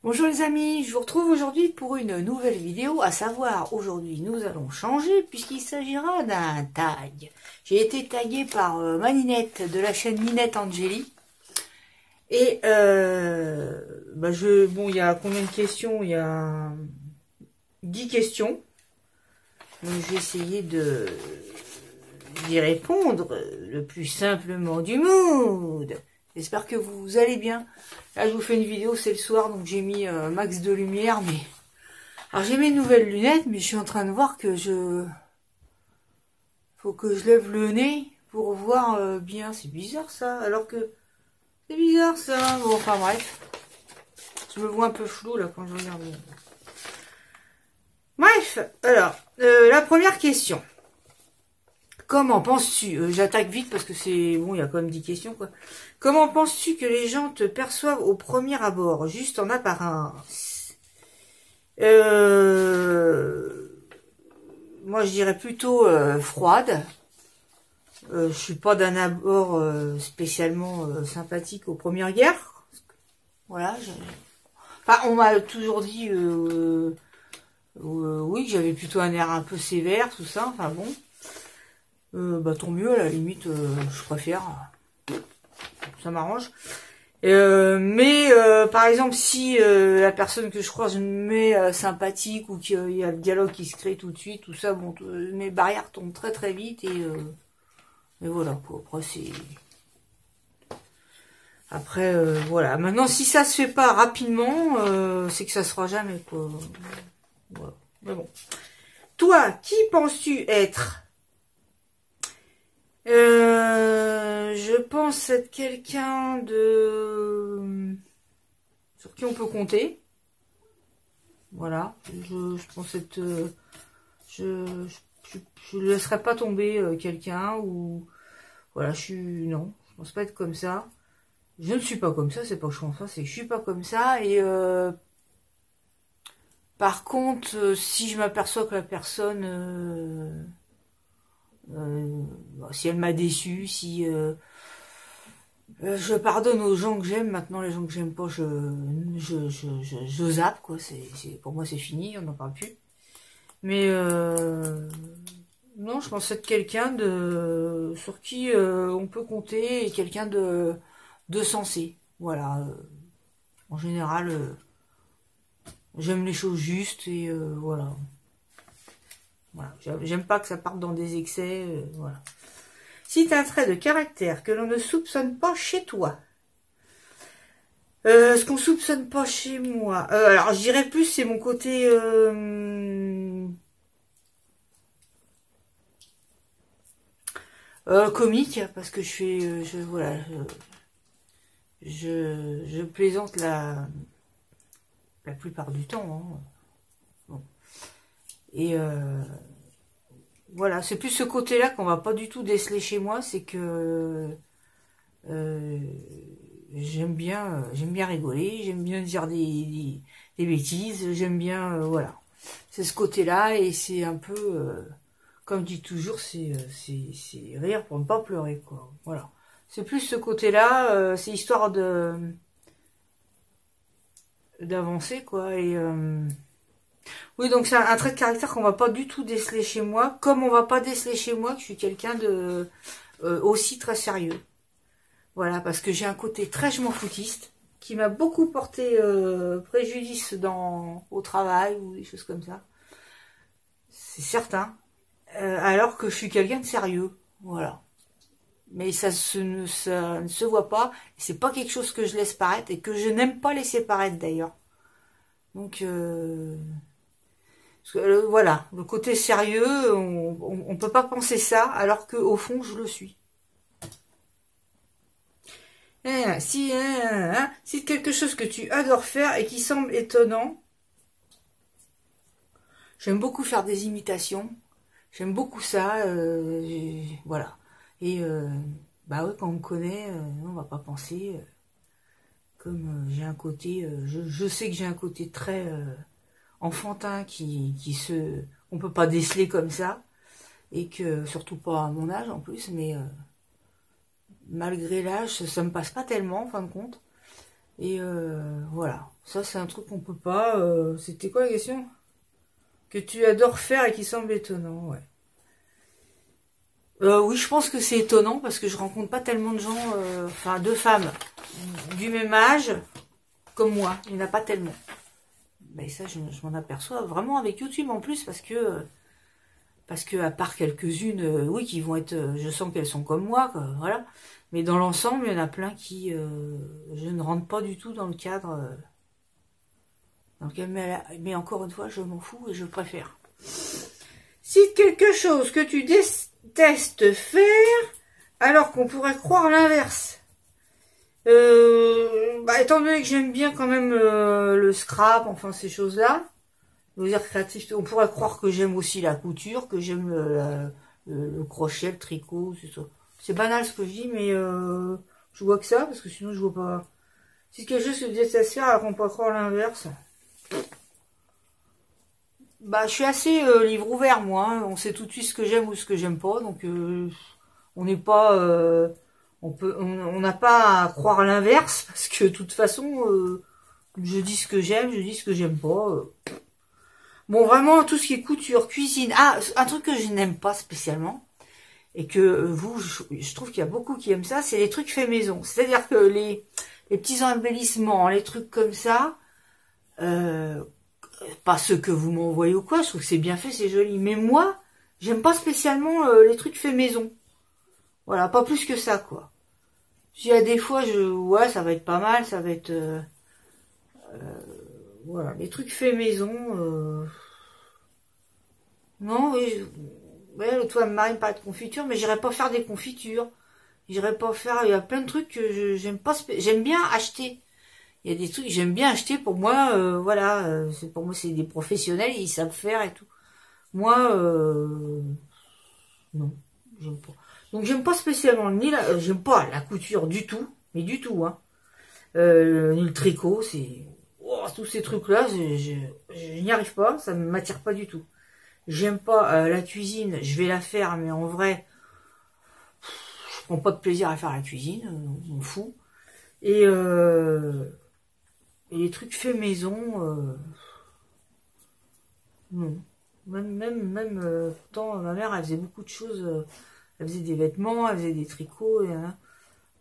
Bonjour les amis, je vous retrouve aujourd'hui pour une nouvelle vidéo, à savoir aujourd'hui nous allons changer puisqu'il s'agira d'un tag. J'ai été taguée par Maninette de la chaîne Ninette Angeli et bon, il y a combien de questions? Il y a 10 questions, donc je vais essayer d'y répondre le plus simplement du monde. J'espère que vous allez bien. Là, je vous fais une vidéo, c'est le soir, donc j'ai mis max de lumière, mais... Alors, j'ai mes nouvelles lunettes, mais je suis en train de voir que faut que je lève le nez pour voir bien. C'est bizarre, ça, alors que... C'est bizarre, ça. Bon, enfin, bref. Je me vois un peu flou, là, quand je regarde. Bref, alors, la première question. Comment penses-tu, j'attaque vite parce que c'est... Bon, il y a quand même 10 questions, quoi. Comment penses-tu que les gens te perçoivent au premier abord, juste en apparence? Moi, je dirais plutôt froide. Je suis pas d'un abord spécialement sympathique aux premières guerres. Voilà. Enfin, on m'a toujours dit... oui, que j'avais plutôt un air un peu sévère, tout ça. Enfin, bon. Bah tant mieux, à la limite, je préfère. Ça m'arrange. Mais par exemple, si la personne que je croise m'est sympathique ou qu'il y a le dialogue qui se crée tout de suite, tout ça, bon, mes barrières tombent très très vite et voilà quoi. Après c'est voilà. Maintenant, si ça se fait pas rapidement, c'est que ça se fera jamais quoi. Voilà. Mais bon. Toi, qui penses-tu être? Je pense être quelqu'un sur qui on peut compter. Voilà. Je pense être... je ne laisserai pas tomber quelqu'un ou... Voilà, non, je pense pas être comme ça. Je ne suis pas comme ça, c'est pas que je pense ça, c'est que je suis pas comme ça. Et par contre, si je m'aperçois que la personne... si elle m'a déçu, si... je pardonne aux gens que j'aime. Maintenant, les gens que j'aime pas, je zappe, quoi. Pour moi, c'est fini, on n'en parle plus. Mais non, je pense être quelqu'un sur qui on peut compter et quelqu'un de sensé. Voilà. En général, j'aime les choses justes et voilà. Voilà. J'aime pas que ça parte dans des excès. Voilà. Si tu as un trait de caractère que l'on ne soupçonne pas chez toi, ce qu'on soupçonne pas chez moi, alors je dirais plus c'est mon côté comique, parce que voilà, je plaisante la plupart du temps. Hein. Bon. Et voilà, c'est plus ce côté-là qu'on va pas du tout déceler chez moi, c'est que j'aime bien rigoler, j'aime bien dire des bêtises, j'aime bien, voilà. C'est ce côté-là et c'est un peu, comme je dis toujours, c'est rire pour ne pas pleurer, quoi. Voilà. C'est plus ce côté-là, c'est histoire d'avancer, quoi. Et oui, donc c'est un trait de caractère qu'on va pas du tout déceler chez moi, comme on va pas déceler chez moi que je suis quelqu'un de aussi très sérieux. Voilà, parce que j'ai un côté très je m'en foutiste qui m'a beaucoup porté préjudice au travail ou des choses comme ça. C'est certain. Alors que je suis quelqu'un de sérieux. Voilà. Mais ça ne se voit pas. C'est pas quelque chose que je laisse paraître et que je n'aime pas laisser paraître d'ailleurs. Donc voilà, le côté sérieux, on peut pas penser ça alors que au fond je le suis. Si quelque chose que tu adores faire et qui semble étonnant, j'aime beaucoup faire des imitations, j'aime beaucoup ça, voilà. Et bah ouais, quand on me connaît, on va pas penser, comme j'ai un côté, je sais que j'ai un côté très enfantin on peut pas déceler comme ça, et que surtout pas à mon âge en plus, mais malgré l'âge, ça me passe pas tellement en fin de compte. Et voilà, Ça, c'est un truc qu'on peut pas... C'était quoi la question? Que tu adores faire et qui semble étonnant, ouais. Oui, je pense que c'est étonnant parce que je rencontre pas tellement de gens, enfin, de femmes du même âge comme moi. Il n'y en a pas tellement. Ben ça, je m'en aperçois vraiment avec YouTube en plus parce que à part quelques-unes, oui, qui vont être, je sens qu'elles sont comme moi, quoi, voilà. Mais dans l'ensemble, il y en a plein qui, je ne rentre pas du tout dans le cadre dans lequel, mais encore une fois, je m'en fous et je préfère. Cite quelque chose que tu détestes faire, alors qu'on pourrait croire l'inverse. Étant donné que j'aime bien quand même le scrap, enfin ces choses-là, loisirs créatifs, on pourrait croire que j'aime aussi la couture, que j'aime le crochet, le tricot, c'est ça. C'est banal ce que je dis, mais je vois que ça, parce que sinon je vois pas. Si quelque chose que je déteste faire, alors qu'on pourrait croire l'inverse. Bah, je suis assez livre ouvert, moi. Hein. On sait tout de suite ce que j'aime ou ce que j'aime pas, donc on n'est pas, on n'a pas à croire l'inverse parce que de toute façon, je dis ce que j'aime, je dis ce que j'aime pas. Bon, vraiment tout ce qui est couture, cuisine. Ah, un truc que je n'aime pas spécialement et que vous, je trouve qu'il y a beaucoup qui aiment ça, c'est les trucs faits maison. C'est-à-dire que les petits embellissements, les trucs comme ça. Pas ceux que vous m'envoyez ou quoi, je trouve que c'est bien fait, c'est joli. Mais moi, j'aime pas spécialement les trucs faits maison. Voilà, pas plus que ça, quoi. Il y a des fois, ouais, ça va être pas mal, ça va être... voilà, les trucs faits maison... Non, oui, ouais, l'autre fois, Marine parlait de confiture, mais j'irai pas faire des confitures. J'irai pas faire... Il y a plein de trucs que j'aime pas... J'aime bien acheter. Il y a des trucs que j'aime bien acheter pour moi, voilà, pour moi c'est des professionnels, ils savent faire et tout. Moi, non, j'aime pas. Donc j'aime pas spécialement, j'aime pas la couture du tout, mais du tout, hein. Ni le tricot, c'est... Oh, tous ces trucs-là, je n'y arrive pas, ça ne m'attire pas du tout. J'aime pas la cuisine, je vais la faire, mais en vrai, je prends pas de plaisir à faire la cuisine, on m'en fout. Et les trucs faits maison, non. Même pourtant, ma mère, elle faisait beaucoup de choses. Elle faisait des vêtements, elle faisait des tricots.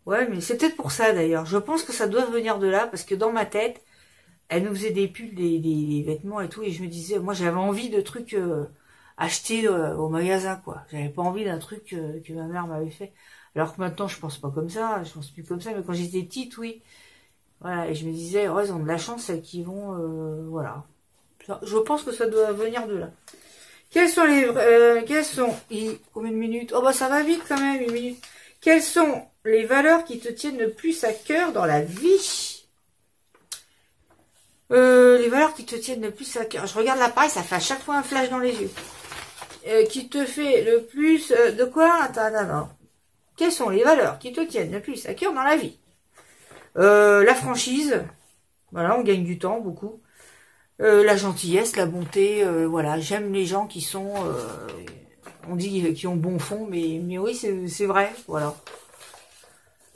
Ouais, mais c'est peut-être pour ça d'ailleurs. Je pense que ça doit venir de là, parce que dans ma tête, elle nous faisait des pulls, des vêtements et tout, et je me disais, moi j'avais envie de trucs achetés au magasin, quoi. J'avais pas envie d'un truc que ma mère m'avait fait. Alors que maintenant, je pense pas comme ça, je pense plus comme ça, mais quand j'étais petite, oui. Voilà, et je me disais, oh, ils ont de la chance, celles qui vont, voilà. Je pense que ça doit venir de là. Quels sont combien de minutes? Oh bah ça va vite quand même, 1 minute. Quelles sont les valeurs qui te tiennent le plus à cœur dans la vie? Les valeurs qui te tiennent le plus à cœur. Je regarde l'appareil, ça fait à chaque fois un flash dans les yeux. Qui te fait le plus... de quoi? Attends. Quelles sont les valeurs qui te tiennent le plus à cœur dans la vie? La franchise, voilà, on gagne du temps, beaucoup. La gentillesse, la bonté, voilà, j'aime les gens qui sont, on dit qui ont bon fond, mais oui, c'est vrai, voilà.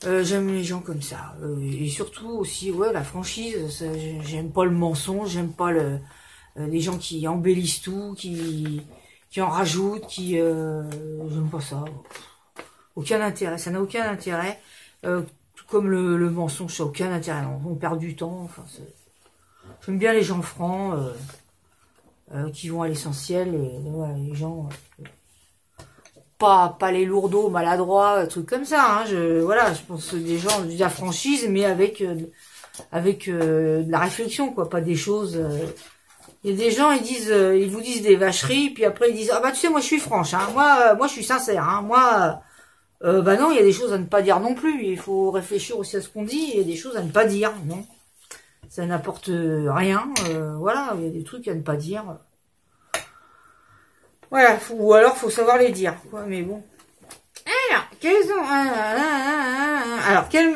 J'aime les gens comme ça, et surtout aussi, ouais, la franchise, j'aime pas le mensonge, j'aime pas les gens qui embellissent tout, qui en rajoutent, j'aime pas ça. Aucun intérêt, ça n'a aucun intérêt. Tout comme le mensonge, ça n'a aucun intérêt. On perd du temps. Enfin, j'aime bien les gens francs qui vont à l'essentiel. Voilà, les gens pas les lourdeaux, maladroits, trucs comme ça. Hein. Je pense des gens de la franchise, mais avec de la réflexion, quoi, pas des choses. Il y a des gens, ils vous disent des vacheries, puis après ils disent, ah bah tu sais, moi je suis franche, hein. Moi je suis sincère, hein. Moi. Bah non, il y a des choses à ne pas dire non plus. Il faut réfléchir aussi à ce qu'on dit. Il y a des choses à ne pas dire, non. Ça n'apporte rien. Voilà, il y a des trucs à ne pas dire. Voilà, ou alors faut savoir les dire. Quoi, mais bon. Alors,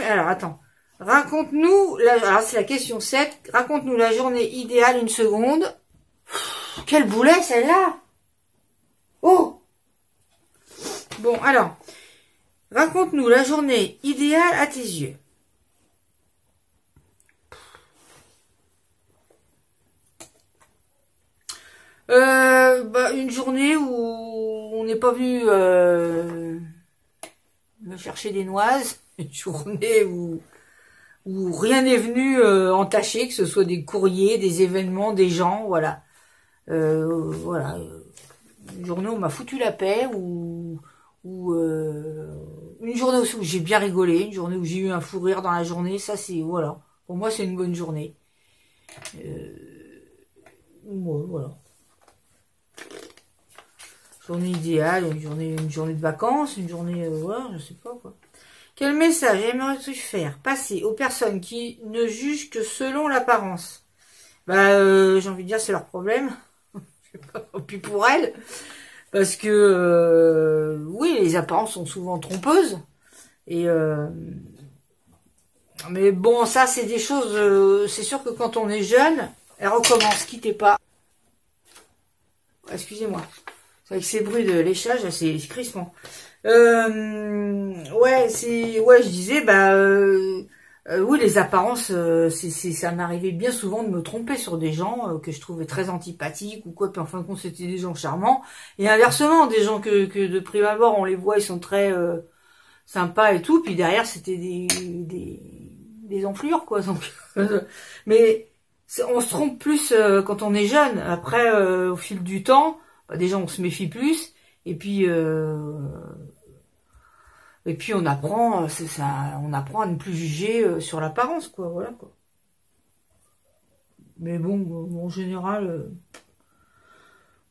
alors attends. Raconte-nous, alors c'est la question 7. Raconte-nous la journée idéale, 1 seconde. Quel boulet celle-là. Oh. Bon, alors. Raconte-nous la journée idéale à tes yeux. Bah, une journée où on n'est pas venu me chercher des noises. Une journée où rien n'est venu entacher, que ce soit des courriers, des événements, des gens, voilà. Voilà. Une journée où on m'a foutu la paix, ou une journée aussi où j'ai bien rigolé, une journée où j'ai eu un fou rire dans la journée, ça c'est, voilà. Pour moi c'est une bonne journée. Ouais, voilà. Journée idéale, une journée de vacances, une journée, voilà, je sais pas quoi. Quel message aimerais-tu faire passer aux personnes qui ne jugent que selon l'apparence? Bah, j'ai envie de dire c'est leur problème. Puis pour elles, parce que oui, les apparences sont souvent trompeuses. Et mais bon, ça c'est des choses. C'est sûr que quand on est jeune, elle recommence. Quittez pas. Excusez-moi. Avec ces bruits de léchage, c'est crispant. Ouais, je disais, bah, oui, les apparences, ça m'arrivait bien souvent de me tromper sur des gens que je trouvais très antipathiques ou quoi, puis en fin de compte, c'était des gens charmants. Et inversement, des gens que de prime abord, on les voit, ils sont très sympas et tout, puis derrière, c'était des enflures, quoi. Donc, mais on se trompe plus quand on est jeune. Après, au fil du temps, bah, déjà, on se méfie plus. Et puis on apprend, on apprend à ne plus juger sur l'apparence, quoi, voilà, quoi. Mais bon, en général,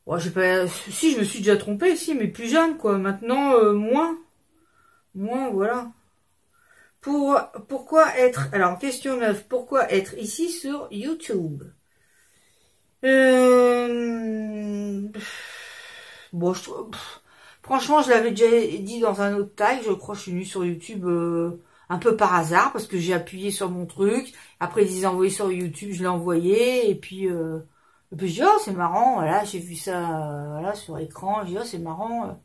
ouais, j'ai pas, si je me suis déjà trompée, si, mais plus jeune, quoi. Maintenant, moins, voilà. Pourquoi être, alors question 9, pourquoi être ici sur YouTube? Bon, franchement, je l'avais déjà dit dans un autre tag, je crois que je suis venue sur YouTube un peu par hasard, parce que j'ai appuyé sur mon truc, après ils disaient envoyer sur YouTube, je l'ai envoyé, et puis je dis, oh c'est marrant, voilà, j'ai vu ça voilà, sur écran, je dis, oh c'est marrant, voilà.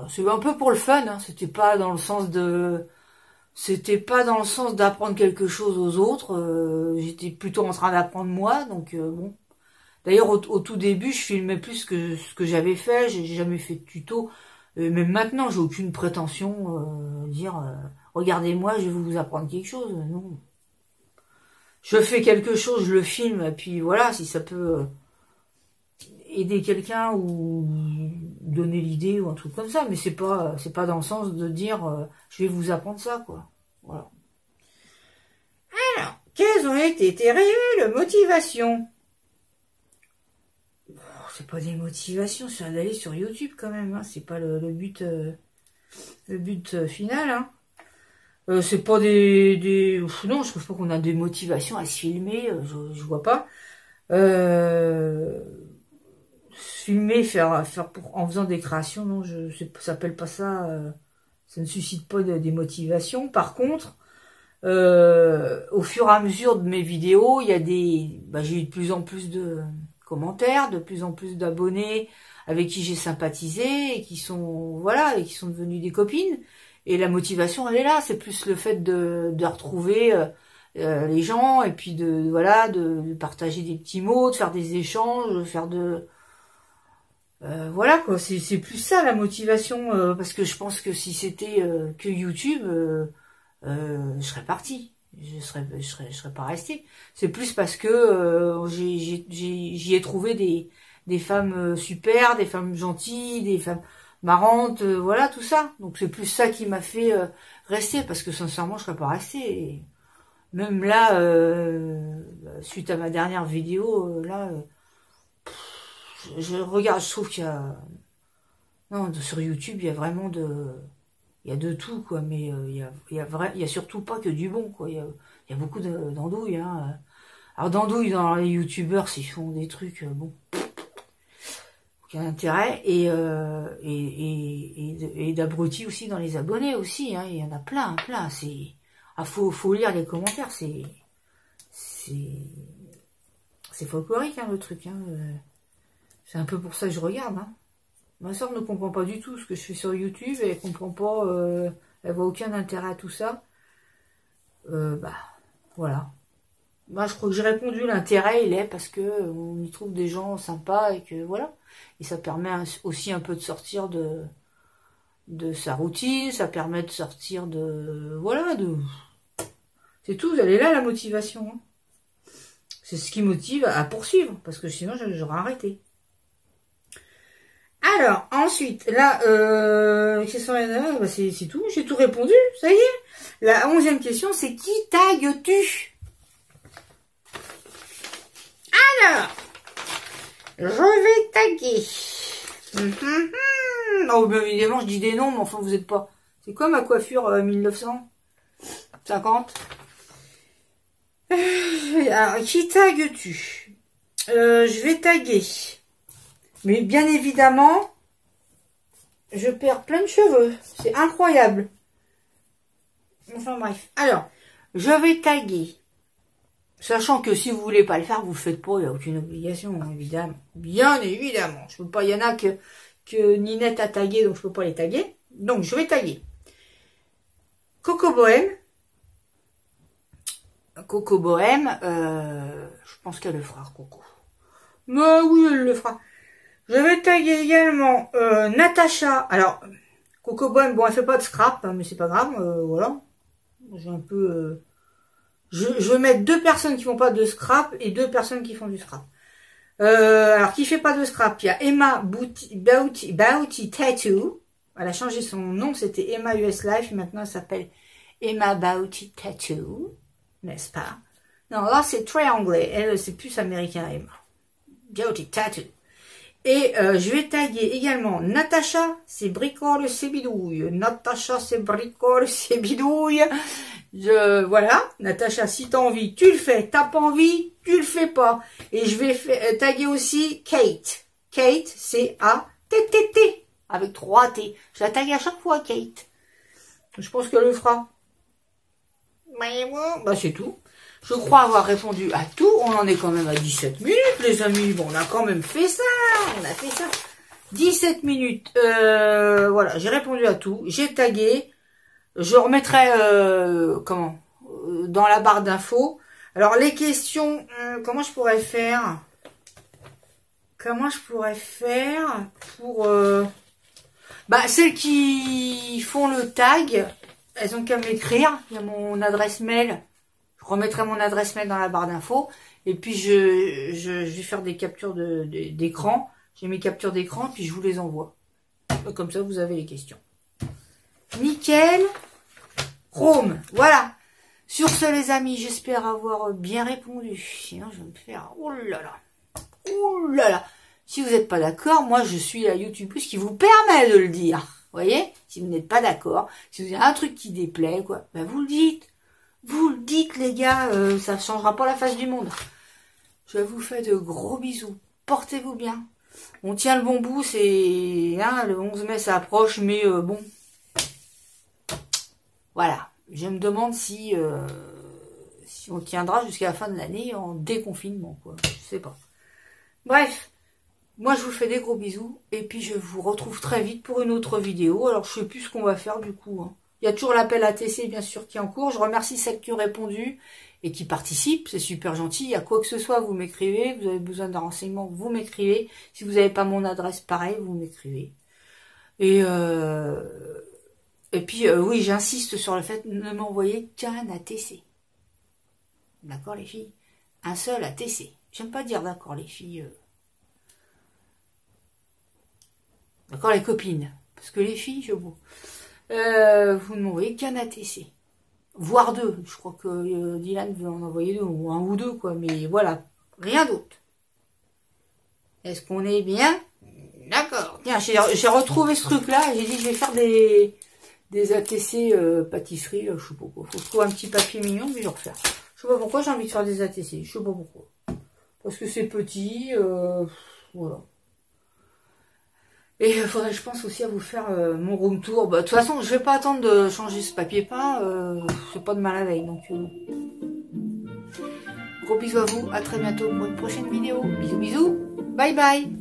C'est un peu pour le fun, hein, c'était pas dans le sens d'apprendre quelque chose aux autres, j'étais plutôt en train d'apprendre moi, donc bon. D'ailleurs, au tout début, je filmais plus que ce que j'avais fait. J'ai jamais fait de tuto. Même maintenant, j'ai aucune prétention dire regardez-moi, je vais vous apprendre quelque chose. Non. Je fais quelque chose, je le filme, et puis voilà, si ça peut aider quelqu'un ou donner l'idée ou un truc comme ça. Mais c'est pas dans le sens de dire je vais vous apprendre ça, quoi. Voilà. Alors, quelles ont été tes réelles motivations? C'est pas des motivations, c'est d'aller sur YouTube quand même, hein. C'est pas le but final, hein. C'est pas non, je trouve pas qu'on a des motivations à se filmer, je vois pas. Filmer, faire en faisant des créations, non, ça s'appelle pas ça, ça ne suscite pas des motivations. Par contre, au fur et à mesure de mes vidéos, il y a j'ai eu de plus en plus de commentaires, de plus en plus d'abonnés avec qui j'ai sympathisé et qui sont devenus des copines. Et la motivation, elle est là. C'est plus le fait de retrouver les gens et puis de partager des petits mots, de faire des échanges, de faire voilà quoi. C'est plus ça la motivation parce que je pense que si c'était que YouTube, je serais partie. Je serais pas restée. C'est plus parce que j'y ai trouvé des femmes super, des femmes gentilles, des femmes marrantes, voilà tout ça. Donc c'est plus ça qui m'a fait rester parce que sincèrement je serais pas restée. Et même là, suite à ma dernière vidéo, je regarde, je trouve qu'il y a non sur YouTube il y a vraiment il y a de tout, quoi, mais il y a surtout pas que du bon, quoi. Il y a beaucoup d'andouilles, hein. Alors d'andouilles dans les youtubeurs, s'ils font des trucs, bon, aucun intérêt, et d'abrutis aussi dans les abonnés aussi, hein. Il y en a plein. Faut lire les commentaires, c'est folklorique, hein, le truc, hein. C'est un peu pour ça que je regarde, hein. Ma soeur ne comprend pas du tout ce que je fais sur YouTube, elle comprend pas, elle voit aucun intérêt à tout ça. Voilà. Moi, je crois que j'ai répondu. L'intérêt, il est parce que on y trouve des gens sympas et que voilà. Et ça permet aussi un peu de sortir de sa routine. Ça permet de sortir de... Voilà, c'est tout. Elle est là, la motivation. Hein. C'est ce qui motive à poursuivre. Parce que sinon, j'aurais arrêté. Alors, ensuite, là, c'est tout. J'ai tout répondu. Ça y est. La 11e question, c'est qui tagues-tu? Alors, je vais taguer. Oh, bien évidemment, je dis des noms, mais enfin, vous êtes pas... C'est quoi ma coiffure 1950? Alors, qui tagues-tu? Je vais taguer. Mais bien évidemment, je perds plein de cheveux. C'est incroyable. Enfin bref. Alors, je vais taguer. Sachant que si vous voulez pas le faire, vous le faites pas, il n'y a aucune obligation, évidemment. Bien évidemment. Je peux pas, il y en a que Ninette a tagué, donc je peux pas les taguer. Donc, je vais taguer. Coco Bohème. Coco Bohème, je pense qu'elle le fera, Coco. Mais oui, elle le fera. Je vais taguer également Natacha. Alors, Coco Bohème, bon, elle fait pas de scrap, hein, mais c'est pas grave, voilà. J'ai un peu... Je vais mettre 2 personnes qui font pas de scrap et 2 personnes qui font du scrap. Alors, qui fait pas de scrap? Il y a Emma Bauti Tattoo. Elle a changé son nom, c'était Emma US Life. Maintenant, elle s'appelle Emma Bauti Tattoo. N'est-ce pas? Non, là, c'est très anglais. Elle, c'est plus américain, Emma. Bauti Tattoo. Et je vais taguer également Natacha, c'est bricole, c'est bidouille. Natacha, c'est bricole, c'est bidouille. Voilà, Natacha, si t'as envie, tu le fais. T'as pas envie, tu le fais pas. Et je vais taguer aussi Kate. Kate, c'est A-T-T-T, avec 3 T. Je la tague à chaque fois, Kate. Je pense qu'elle le fera. Bah, c'est tout. Je crois avoir répondu à tout. On en est quand même à 17 minutes, les amis. Bon, on a quand même fait ça. On a fait ça. 17 minutes. Voilà, j'ai répondu à tout. J'ai tagué. Je remettrai, dans la barre d'infos. Alors, les questions, comment je pourrais faire? Comment je pourrais faire pour... Bah, celles qui font le tag, elles ont qu'à m'écrire. Il y a mon adresse mail. Je remettrai mon adresse mail dans la barre d'infos. Et puis, je vais faire des captures d'écran. J'ai mes captures d'écran, puis je vous les envoie. Comme ça, vous avez les questions. Nickel. Chrome. Voilà. Sur ce, les amis, j'espère avoir bien répondu. Sinon, je vais me faire... Oh là là. Oh là là. Si vous n'êtes pas d'accord, moi, je suis la YouTube Plus qui vous permet de le dire. Vous voyez? Si vous n'êtes pas d'accord, si vous avez un truc qui déplaît, quoi, ben vous le dites. Vous le dites, les gars, ça ne changera pas la face du monde. Je vous fais de gros bisous. Portez-vous bien. On tient le bon bout, c'est... Hein, le 11 mai, ça approche, mais bon. Voilà. Je me demande si on tiendra jusqu'à la fin de l'année en déconfinement, quoi. Je sais pas. Bref. Moi, je vous fais des gros bisous. Et puis, je vous retrouve très vite pour une autre vidéo. Alors, je sais plus ce qu'on va faire, du coup, hein. Il y a toujours l'appel ATC, bien sûr, qui est en cours. Je remercie celles qui ont répondu et qui participent. C'est super gentil. Il y a quoi que ce soit, vous m'écrivez. Vous avez besoin d'un renseignement, vous m'écrivez. Si vous n'avez pas mon adresse, pareil, vous m'écrivez. Et puis, oui, j'insiste sur le fait de ne m'envoyer qu'un ATC. D'accord, les filles? Un seul ATC. J'aime pas dire d'accord, les filles. D'accord, les copines. Parce que les filles, je vous... vous ne m'envoyez qu'un ATC. Voire 2. Je crois que Dylan veut en envoyer 2. Ou 1 ou 2, quoi. Mais voilà. Rien d'autre. Est-ce qu'on est bien? D'accord. Tiens, j'ai retrouvé ce truc-là. J'ai dit, je vais faire des ATC pâtisserie. Je sais pas pourquoi. Faut que je trouve un petit papier mignon, mais je vais le refaire. Je sais pas pourquoi j'ai envie de faire des ATC. Je sais pas pourquoi. Parce que c'est petit. Voilà. Et il faudrait, je pense, aussi à vous faire mon room tour. Bah, de toute façon, je vais pas attendre de changer ce papier peint. C'est pas de mal à veille. Donc, gros bisous à vous. À très bientôt pour une prochaine vidéo. Bisous, bisous. Bye bye.